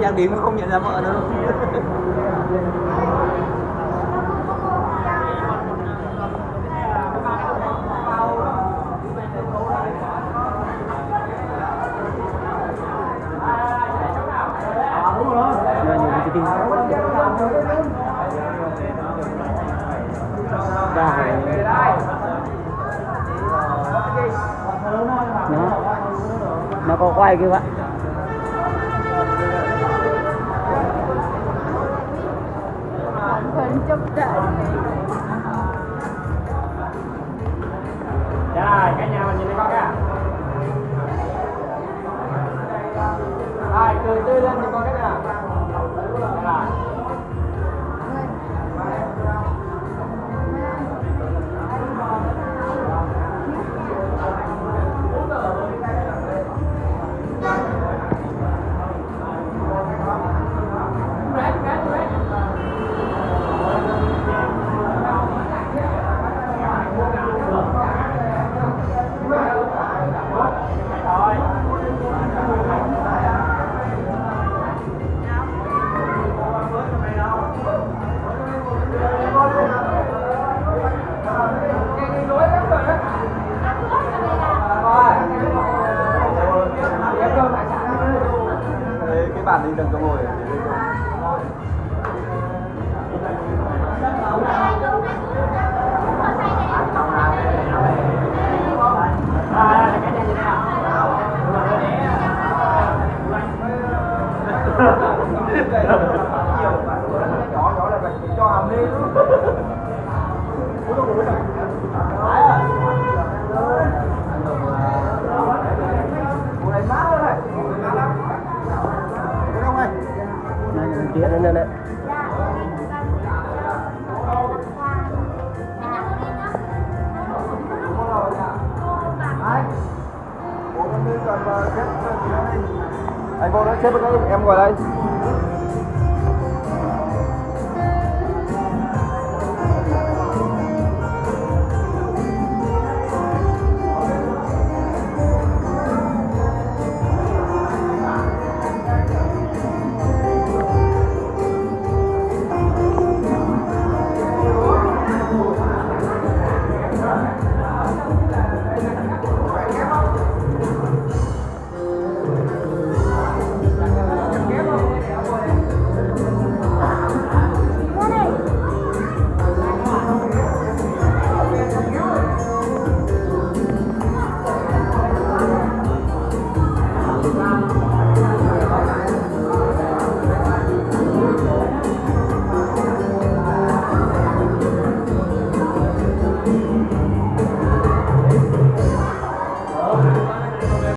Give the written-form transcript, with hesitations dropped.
dàn điện không nhìn ra mờ nữa. Nó có quay kia bạn. Phần chụp trận. Rồi, cả nhà mình nhìn đi con nha. Rồi, cười tươi lên cho con cái nào. Rồi. Cái bàn đi đừng có ngồi. Nhỏ là phải cho hầm đi. Chuyện này nè. Anh vô đó xếp bên đây, em ngồi đây.